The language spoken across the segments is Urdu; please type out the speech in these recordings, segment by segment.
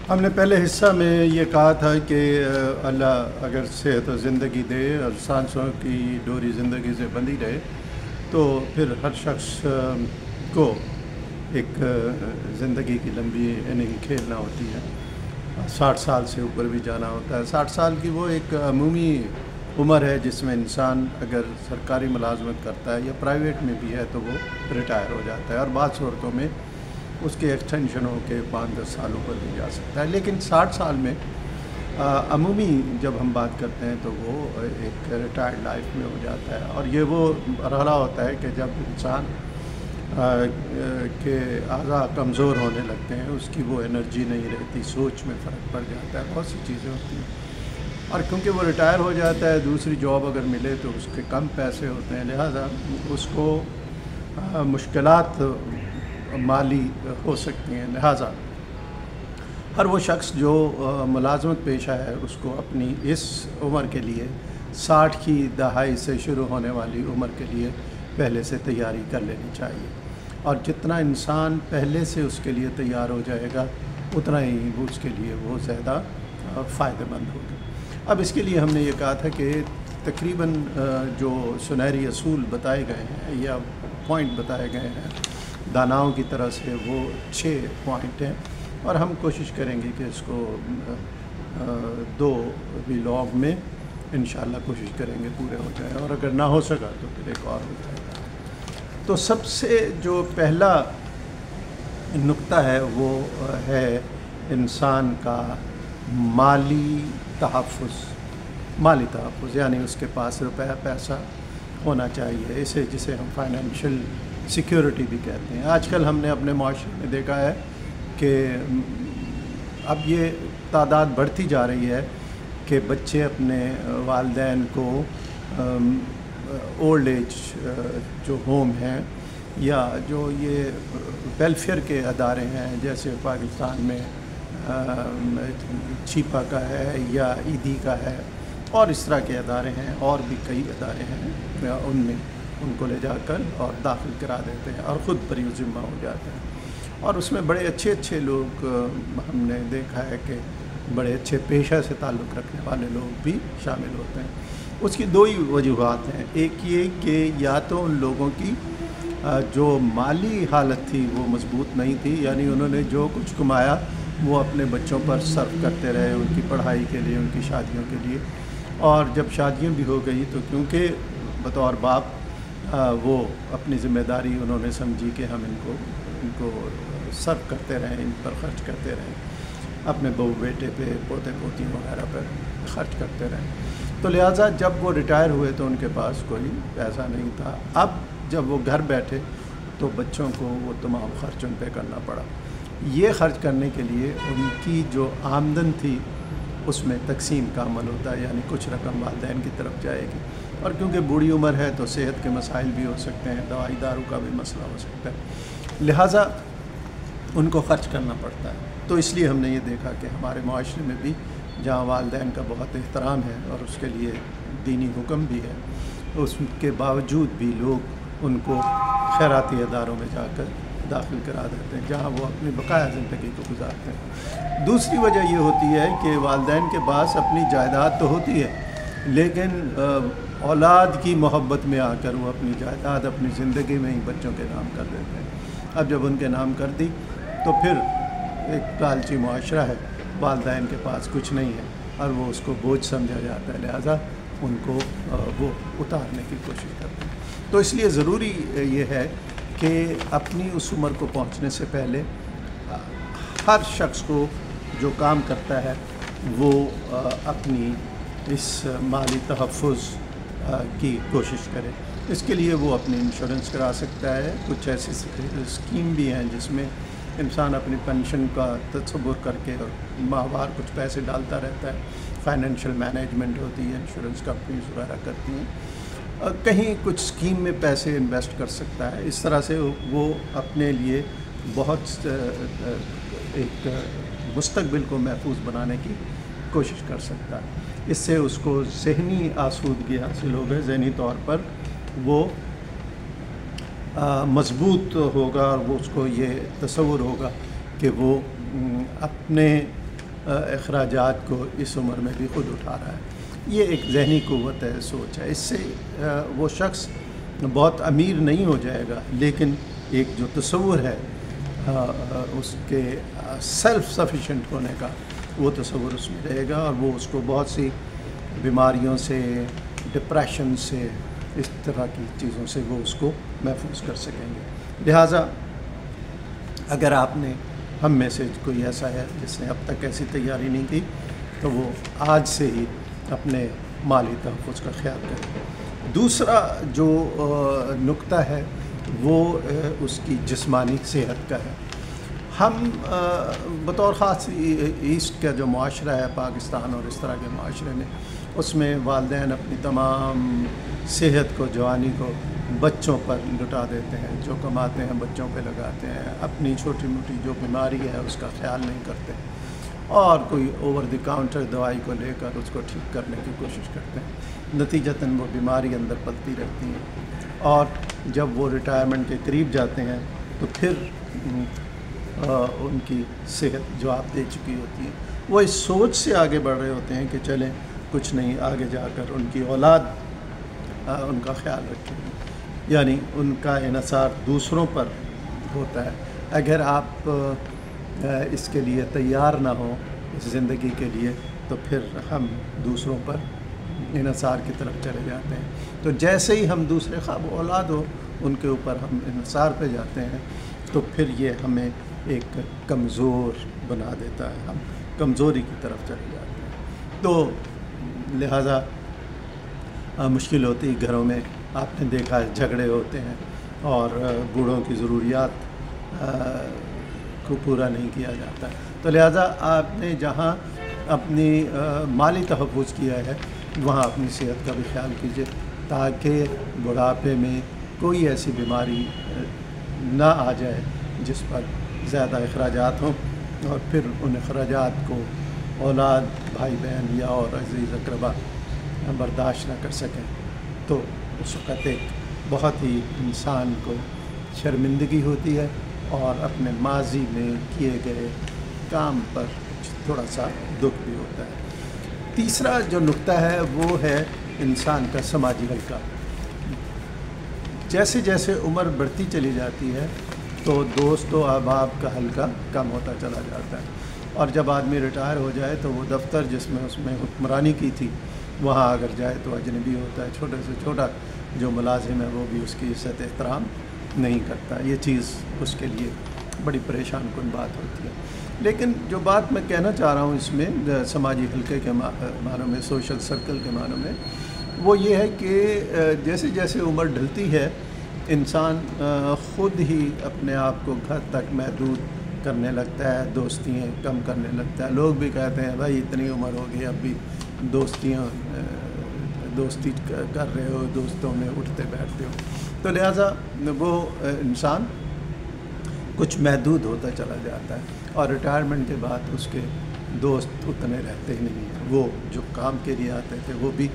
ہم نے پہلے حصہ میں یہ کہا تھا کہ اللہ اگر صحت و زندگی دے اور سانسوں کی ڈوری زندگی سے بندھی رہے تو پھر ہر شخص کو ایک زندگی کی لمبی اننگ کھیلنا ہوتی ہے. 60 سال سے اوپر بھی جانا ہوتا ہے. 60 سال کی وہ ایک عمومی عمر ہے جس میں انسان اگر سرکاری ملازمت کرتا ہے یا پرائیویٹ میں بھی ہے تو وہ ریٹائر ہو جاتا ہے، اور بعض صورتوں میں اس کے ایکسٹینشن ہو کے 5-10 سالوں پر بھی جا سکتا ہے. لیکن 60 سال میں عمومی جب ہم بات کرتے ہیں تو وہ ایک ریٹائرڈ لائف میں ہو جاتا ہے، اور یہ وہ مرحلہ ہوتا ہے کہ جب انسان کے اعضاء کمزور ہونے لگتے ہیں، اس کی وہ انرجی نہیں رہتی، سوچ میں فرق پڑ جاتا ہے، بہت سی چیزیں ہوتی ہیں. اور کیونکہ وہ ریٹائر ہو جاتا ہے، دوسری جاب اگر ملے تو اس کے کم پیسے ہوتے ہیں، لہٰذا اس کو مشکلات مالی ہو سکتی ہیں. لہٰذا ہر وہ شخص جو ملازمت پیشہ ہے اس کو اپنی اس عمر کے لیے 60 کی دہائی سے شروع ہونے والی عمر کے لیے پہلے سے تیاری کر لینی چاہیے، اور جتنا انسان پہلے سے اس کے لیے تیار ہو جائے گا اتنا ہی اس کے لیے وہ زیادہ فائدہ مند ہوگا. اب اس کے لیے ہم نے یہ کہا تھا کہ تقریباً جو سنہری اصول بتائے گئے ہیں یا پوائنٹ بتائے گئے ہیں داناؤں کی طرح سے، وہ 6 پوائنٹ ہیں، اور ہم کوشش کریں گے کہ اس کو 2 ولاگ میں انشاءاللہ کوشش کریں گے پورے ہو جائیں، اور اگر نہ ہو سکا تو پھر ایک اور ہو جائے گا. تو سب سے جو پہلا نقطہ ہے وہ ہے انسان کا مالی تحفظ، یعنی اس کے پاس روپیہ پیسہ ہونا چاہیے، جسے ہم فائنینشیل سیکیورٹی بھی کہتے ہیں. آج کل ہم نے اپنے معاشرے میں دیکھا ہے کہ اب یہ تعداد بڑھتی جا رہی ہے کہ بچے اپنے والدین کو اولڈ ایج جو ہوم ہیں یا جو یہ ویلفیئر کے ادارے ہیں، جیسے پاکستان میں چیپا کا ہے یا ایدی کا ہے، اور اس طرح کے ادارے ہیں، اور بھی کئی ادارے ہیں، ان میں ان کو لے جا کر اور داخل کرا دیتے ہیں اور خود بری ذمہ ہو جاتے ہیں. اور اس میں بڑے اچھے لوگ ہم نے دیکھا ہے کہ بڑے اچھے پیشہ سے تعلق رکھنے والے لوگ بھی شامل ہوتے ہیں. اس کی 2 ہی وجوہات ہیں. ایک یہ کہ یا تو ان لوگوں کی جو مالی حالت تھی وہ مضبوط نہیں تھی، یعنی انہوں نے جو کچھ کمایا وہ اپنے بچوں پر صرف کرتے رہے، ان کی پڑھائی کے لیے، ان کی شادیوں کے لیے، اور جب شادیاں بھی ہو گئی تو کیونکہ بطور باپ وہ اپنی ذمہ داری انہوں نے سمجھی کہ ہم ان کو صرف کرتے رہیں، ان پر خرچ کرتے رہیں، اپنے بہو بیٹے پہ، پوتے پوتیوں وغیرہ پر خرچ کرتے رہیں. تو لہٰذا جب وہ ریٹائر ہوئے تو ان کے پاس کوئی پیسہ نہیں تھا. اب جب وہ گھر بیٹھے تو بچوں کو وہ تمام خرچ ان پہ کرنا پڑا. یہ خرچ کرنے کے لیے ان کی جو آمدن تھی اس میں تقسیم کا عمل ہوتا ہے، یعنی کچھ رقم والدین کی طرف جائے گی، اور کیونکہ بوڑھی عمر ہے تو صحت کے مسائل بھی ہو سکتے ہیں، دوائی دارو کا بھی مسئلہ ہو سکتا ہے، لہٰذا ان کو خرچ کرنا پڑتا ہے. تو اس لیے ہم نے یہ دیکھا کہ ہمارے معاشرے میں بھی جہاں والدین کا بہت احترام ہے اور اس کے لیے دینی حکم بھی ہے، اس کے باوجود بھی لوگ ان کو خیراتی اداروں میں جا کر داخل کرا دیتے ہیں جہاں وہ اپنی بقایا زندگی کو گزارتے ہیں. دوسری وجہ یہ ہوتی ہے کہ والدین کے پاس اپنی جائیداد تو ہوتی ہے، لیکن اولاد کی محبت میں آ کر وہ اپنی جائیداد اپنی زندگی میں ہی بچوں کے نام کر دیتے ہیں. اب جب ان کے نام کر دی تو پھر ایک لالچی معاشرہ ہے، والدین کے پاس کچھ نہیں ہے اور وہ اس کو بوجھ سمجھا جاتا ہے، لہٰذا ان کو وہ اتارنے کی کوشش کرتے ہیں. تو اس لیے ضروری یہ ہے کہ اپنی اس عمر کو پہنچنے سے پہلے ہر شخص کو جو کام کرتا ہے وہ اپنی اس مالی تحفظ کی کوشش کرے. اس کے لیے وہ اپنی انشورنس کرا سکتا ہے. کچھ ایسی اسکیم بھی ہیں جس میں انسان اپنی پینشن کا تصور کر کے ماہوار کچھ پیسے ڈالتا رہتا ہے. فائنینشیل مینجمنٹ ہوتی ہے، انشورنس کمپنیز وغیرہ کرتی ہیں. کہیں کچھ اسکیم میں پیسے انویسٹ کر سکتا ہے. اس طرح سے وہ اپنے لیے بہت ایک مستقبل کو محفوظ بنانے کی کوشش کر سکتا ہے. اس سے اس کو ذہنی آسودگی حاصل ہوگا، ذہنی طور پر وہ مضبوط ہوگا، اور وہ اس کو یہ تصور ہوگا کہ وہ اپنے اخراجات کو اس عمر میں بھی خود اٹھا رہا ہے۔ یہ ایک ذہنی قوت ہے، سوچ ہے۔ اس سے وہ شخص بہت امیر نہیں ہو جائے گا، لیکن ایک جو تصور ہے اس کے سیلف سفیشینٹ ہونے کا، وہ تصور اس میں رہے گا، اور وہ اس کو بہت سی بیماریوں سے، ڈپریشن سے، اس طرح کی چیزوں سے وہ اس کو محفوظ کر سکیں گے۔ لہٰذا اگر آپ نے ہم میں سے کوئی ایسا ہے جس نے اب تک ایسی تیاری نہیں کی، تو وہ آج سے ہی اپنے مالی تحفظ کا خیال کریں۔ دوسرا جو نکتہ ہے وہ اس کی جسمانی صحت کا ہے۔ ہم بطور خاص ایسٹ کا جو معاشرہ ہے پاکستان اور اس طرح کے معاشرے میں، اس میں والدین اپنی تمام صحت کو، جوانی کو بچوں پر لٹا دیتے ہیں، جو کماتے ہیں بچوں پہ لگاتے ہیں، اپنی چھوٹی موٹی جو بیماری ہے اس کا خیال نہیں کرتے، اور کوئی اوور دی کاؤنٹر دوائی کو لے کر اس کو ٹھیک کرنے کی کوشش کرتے ہیں۔ نتیجتاً وہ بیماری اندر پلتی رہتی ہیں، اور جب وہ ریٹائرمنٹ کے قریب جاتے ہیں تو پھر ان کی صحت جو آپ دے چکی ہوتی ہے، وہ اس سوچ سے آگے بڑھ رہے ہوتے ہیں کہ چلیں کچھ نہیں، آگے جا کر ان کی اولاد ان کا خیال رکھیں گے، یعنی ان کا انحصار دوسروں پر ہوتا ہے۔ اگر آپ اس کے لیے تیار نہ ہوں اس زندگی کے لیے، تو پھر ہم دوسروں پر انحصار کی طرف چلے جاتے ہیں۔ تو جیسے ہی ہم دوسرے خواب اولاد ہو ان کے اوپر ہم انحصار پہ جاتے ہیں، تو پھر یہ ہمیں ایک کمزور بنا دیتا ہے، ہم کمزوری کی طرف چلے جاتے ہیں۔ تو لہٰذا مشکل ہوتی ہے گھروں میں، آپ نے دیکھا ہے جھگڑے ہوتے ہیں، اور بوڑھوں کی ضروریات کو پورا نہیں کیا جاتا ہے۔ تو لہٰذا آپ نے جہاں اپنی مالی تحفظ کیا ہے، وہاں اپنی صحت کا بھی خیال کیجیے، تاکہ بڑھاپے میں کوئی ایسی بیماری نہ آ جائے جس پر زیادہ اخراجات ہوں، اور پھر ان اخراجات کو اولاد، بھائی بہن یا اور عزیز اقربا برداشت نہ کر سکیں، تو اس وقت ایک بہت ہی انسان کو شرمندگی ہوتی ہے، اور اپنے ماضی میں کیے گئے کام پر تھوڑا سا دکھ بھی ہوتا ہے۔ تیسرا جو نکتہ ہے وہ ہے انسان کا سماجی حلقہ۔ جیسے جیسے عمر بڑھتی چلی جاتی ہے تو دوست و احباب کا حلقہ کم ہوتا چلا جاتا ہے، اور جب آدمی ریٹائر ہو جائے تو وہ دفتر جس میں اس میں حکمرانی کی تھی، وہاں اگر جائے تو اجنبی ہوتا ہے، چھوٹے سے چھوٹا جو ملازم ہے وہ بھی اس کی عزت احترام نہیں کرتا۔ یہ چیز اس کے لیے بڑی پریشان کن بات ہوتی ہے۔ لیکن جو بات میں کہنا چاہ رہا ہوں اس میں سماجی حلقے کے معنوں میں، سوشل سرکل کے معنوں میں، وہ یہ ہے کہ جیسے جیسے عمر ڈھلتی ہے، انسان خود ہی اپنے آپ کو گھر تک محدود کرنے لگتا ہے، دوستیاں کم کرنے لگتا ہے۔ لوگ بھی کہتے ہیں بھائی اتنی عمر ہو گئی، اب بھی دوستی کر رہے ہو، دوستوں میں اٹھتے بیٹھتے ہو۔ تو لہٰذا وہ انسان کچھ محدود ہوتا چلا جاتا ہے، اور ریٹائرمنٹ کے بعد اس کے دوست اتنے رہتے ہی نہیں ہیں۔ وہ جو کام کے لیے آتے تھے وہ بھی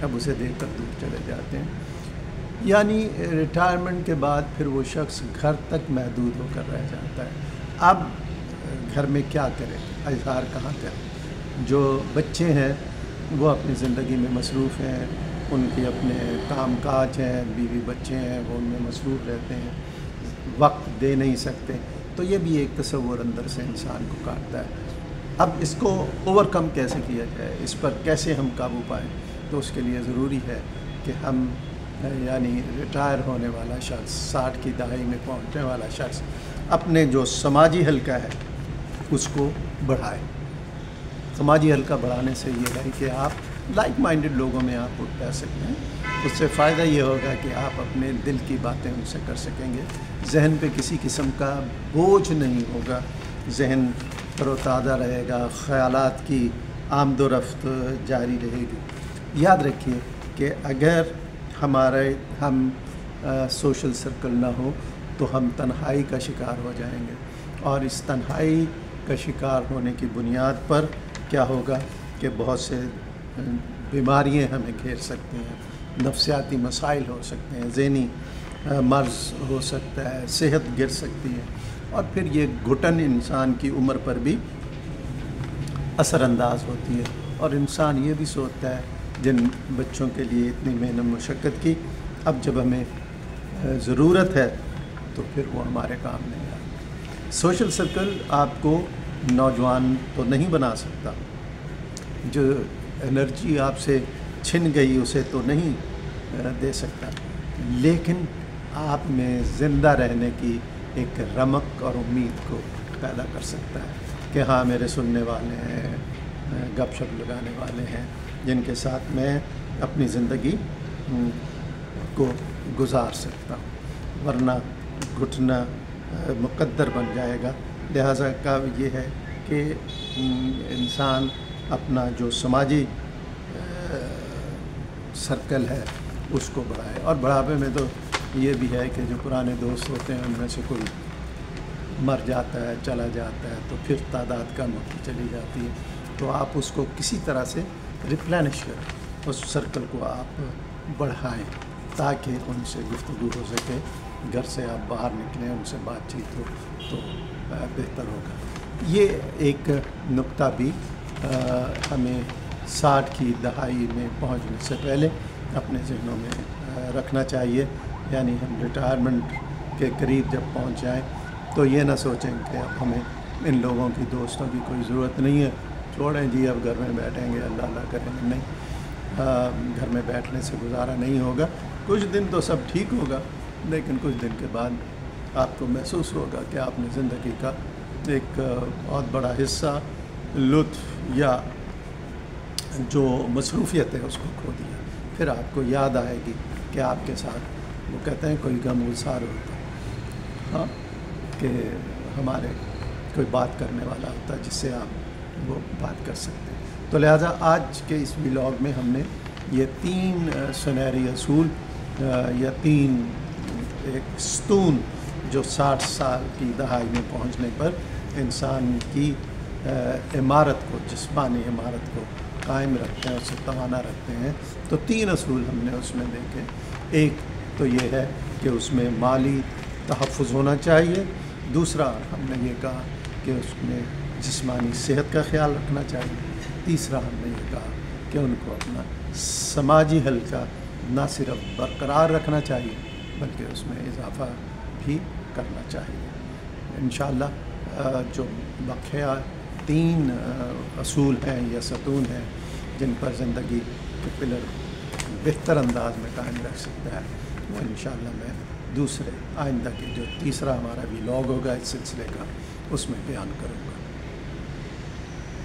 اب اسے دیکھ کر دور چلے جاتے ہیں۔ یعنی ریٹائرمنٹ کے بعد پھر وہ شخص گھر تک محدود ہو کر رہ جاتا ہے۔ اب گھر میں کیا کرے، اظہار کہاں کرے؟ جو بچے ہیں وہ اپنی زندگی میں مصروف ہیں، ان کے اپنے کام کاج ہیں، بیوی بچے ہیں، وہ ان میں مصروف رہتے ہیں، وقت دے نہیں سکتے۔ تو یہ بھی ایک تصور اندر سے انسان کو کاٹتا ہے۔ اب اس کو اوور کم کیسے کیا جائے، اس پر کیسے ہم قابو پائیں؟ تو اس کے لیے ضروری ہے کہ ہم یعنی ریٹائر ہونے والا شخص، 60 کی دہائی میں پہنچنے والا شخص، اپنے جو سماجی حلقہ ہے اس کو بڑھائے۔ سماجی حلقہ بڑھانے سے یہ ہے کہ آپ لائک مائنڈڈ لوگوں میں آپ اٹھ بیٹھ سکتے ہیں۔ اس سے فائدہ یہ ہوگا کہ آپ اپنے دل کی باتیں ان سے کر سکیں گے، ذہن پہ کسی قسم کا بوجھ نہیں ہوگا، ذہن تر و تازہ رہے گا، خیالات کی آمد و رفت جاری رہے گی۔ یاد رکھیے کہ اگر ہم سوشل سرکل نہ ہو تو ہم تنہائی کا شکار ہو جائیں گے، اور اس تنہائی کا شکار ہونے کی بنیاد پر کیا ہوگا کہ بہت سے بیماریاں ہمیں گھیر سکتی ہیں، نفسیاتی مسائل ہو سکتے ہیں، ذہنی مرض ہو سکتا ہے، صحت گر سکتی ہے، اور پھر یہ گھٹن انسان کی عمر پر بھی اثر انداز ہوتی ہے، اور انسان یہ بھی سوچتا ہے جن بچوں کے لیے اتنی محنت مشقت کی، اب جب ہمیں ضرورت ہے تو پھر وہ ہمارے کام نہیں آئے۔ سوشل سرکل آپ کو نوجوان تو نہیں بنا سکتا، جو انرجی آپ سے چھن گئی اسے تو نہیں دے سکتا، لیکن آپ میں زندہ رہنے کی ایک رمق اور امید کو پیدا کر سکتا ہے کہ ہاں میرے سننے والے ہیں، گپ شپ لگانے والے ہیں جن کے ساتھ میں اپنی زندگی کو گزار سکتا ہوں، ورنہ گھٹنا مقدر بن جائے گا۔ لہٰذا کا یہ ہے کہ انسان اپنا جو سماجی سرکل ہے اس کو بڑھائے، اور بڑھاپے میں تو یہ بھی ہے کہ جو پرانے دوست ہوتے ہیں ان میں سے کوئی مر جاتا ہے، چلا جاتا ہے، تو پھر تعداد کم ہوتی چلی جاتی ہے، تو آپ اس کو کسی طرح سے ریپلینش کریں، اس سرکل کو آپ بڑھائیں تاکہ ان سے گفتگو ہو سکے، گھر سے آپ باہر نکلیں، ان سے بات چیت ہو تو بہتر ہوگا۔ یہ ایک نقطہ بھی ہمیں 60 کی دہائی میں پہنچنے سے پہلے اپنے ذہنوں میں رکھنا چاہیے، یعنی ہم ریٹائرمنٹ کے قریب جب پہنچ جائیں تو یہ نہ سوچیں کہ اب ہمیں ان لوگوں کی دوستوں کی کوئی ضرورت نہیں ہے، چھوڑیں جی اب گھر میں بیٹھیں گے، اللہ اللہ کریں گے، نہیں، گھر میں بیٹھنے سے گزارا نہیں ہوگا۔ کچھ دن تو سب ٹھیک ہوگا، لیکن کچھ دن کے بعد آپ کو محسوس ہوگا کہ آپ نے زندگی کا ایک بہت بڑا حصہ، لطف یا جو مصروفیت ہے اس کو کھو دیا۔ پھر آپ کو یاد آئے گی کہ آپ کے ساتھ وہ کہتے ہیں کوئی غم گسار ہوتا ہے، ہاں، کہ ہمارے کوئی بات کرنے والا ہوتا ہے جس سے آپ وہ بات کر سکتے ہیں۔ تو لہٰذا آج کے اس ولاگ میں ہم نے یہ 3 سنہری اصول یا 3 ایک ستون جو 60 سال کی دہائی میں پہنچنے پر انسان کی عمارت کو، جسمانی عمارت کو قائم رکھتے ہیں، اسے توانا رکھتے ہیں، تو 3 اصول ہم نے اس میں دیکھے۔ ایک تو یہ ہے کہ اس میں مالی تحفظ ہونا چاہیے، دوسرا ہم نے یہ کہا کہ اس میں جسمانی صحت کا خیال رکھنا چاہیے، تیسرا ہم نے یہ کہا کہ ان کو اپنا سماجی حلقہ نہ صرف برقرار رکھنا چاہیے بلکہ اس میں اضافہ بھی کرنا چاہیے۔ انشاءاللہ جو بقیہ 3 اصول ہیں یا ستون ہیں جن پر زندگی کے پلر بہتر انداز میں قائم رکھ سکتا ہے، وہ انشاءاللہ میں دوسرے آئندہ کے جو تیسرا ہمارا ولاگ ہوگا اس سلسلے کا، اس میں بیان کروں گا۔